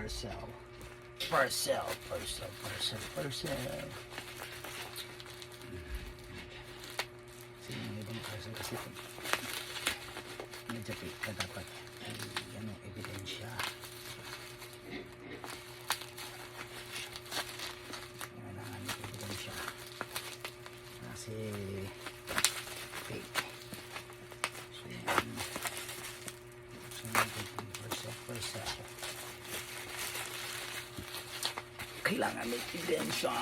Parcel. Parcel. Kasi yung ibang parcel kasi medyo ka dapat ano, ebidensya. Kailangan ng ebidensya. Kasi fake. So yan. So parcel. Kailangan may ebidensya.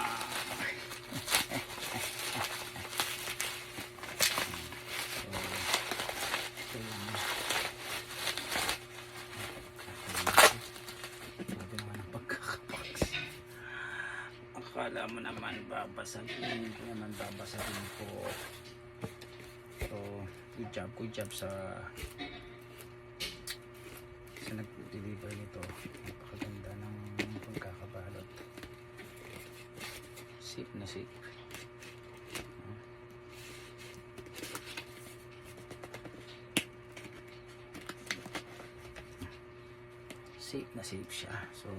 Akala mo naman babasagin, hindi naman babasagin ko. So, good job sa nag-deliver nito. Napakaganda ng pagkakabalot. Safe na safe. Safe na safe siya. So,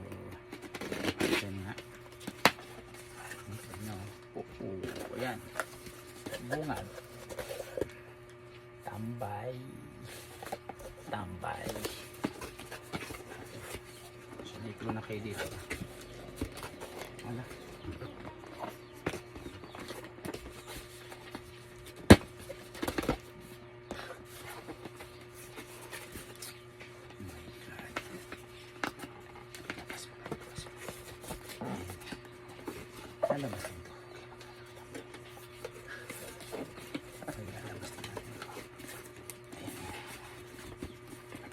ito nga. Ayan. Bungad. Tambay. So, dito na kayo dito. Wala. Lalabas nito. Lalabas na natin ito.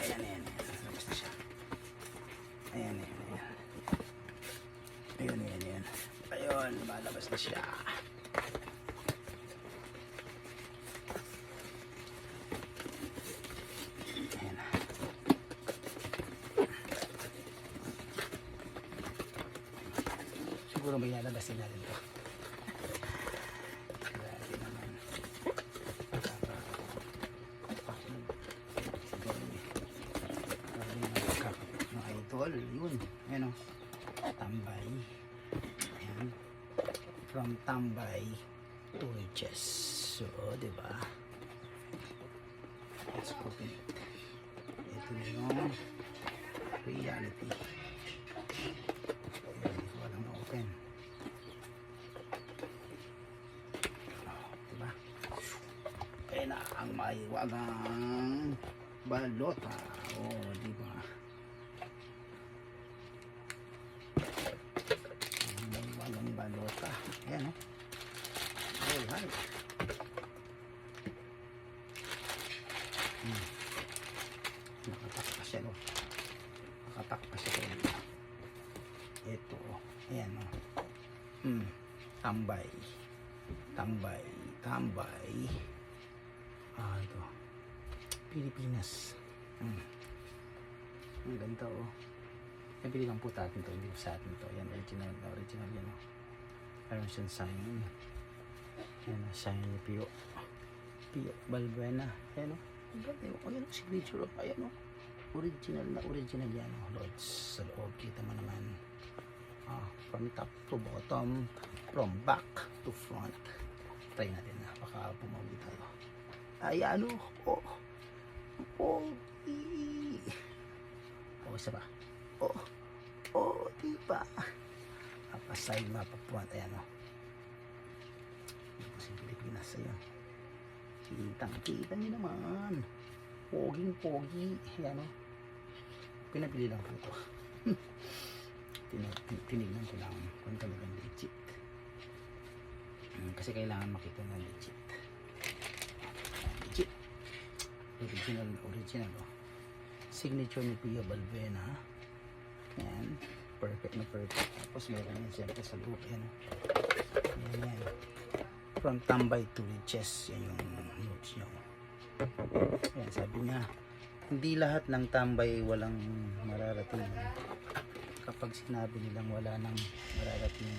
Ayan. Lalabas na siya. Ayan. Ayun, lumalabas na siya. Ayan. Siguro may lalabas din natin ito. Grabe naman. Mga idol, yun. Ayan o. Tambay. Ayan. From tambay to riches. So, diba? Let's open it. Ito yung reality. Walang open. Diba? Ayan na ang maiwagang balota. Diba? Ang balota. Ayan o. Alright. Nakatakpa siya o. Nakatakpa siya o. Ito o. Ayan o. Tambay. Ito. Pilipinas. Ang ganda o. Nabili lang po natin ito. Hindi sa atin ito. Ayan, original yan o. Meron siyang sign. Ayan o, sign ni Pio Balbuena. Ayan o. Ayan o, signature o. Ayan o. Original yan o. Lords, sa loob kita mo naman. From top to bottom, from back to front. Try natin na. Baka pumawi tayo. Ayan o. Isa ba? Diba? Side map up front. Ayan o. Kasi Pilipinas. Ayan. Kita nyo naman. Poging-pogi. Ayan o. Pinabili lang po ito. Tinignan ko lang kung talagang legit. Kasi kailangan makita na legit. Original o. Signature ni Pio Balbuena. Ayan. Perfect na perfect. Tapos meron yan siyempre sa loob. Ayan. From tambay to riches. Yan yung notes nyo. Ayan, sabi niya, hindi lahat ng tambay walang mararating. Kapag sinabi nilang wala nang mararating,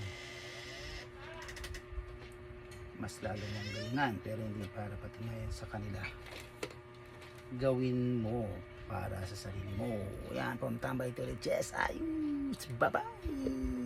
mas lalo niyang galingan. Pero hindi para patunayan sa kanila. Gawin mo para sa sarili mo. Yan, from tambay to riches. Ayun. Bye-bye!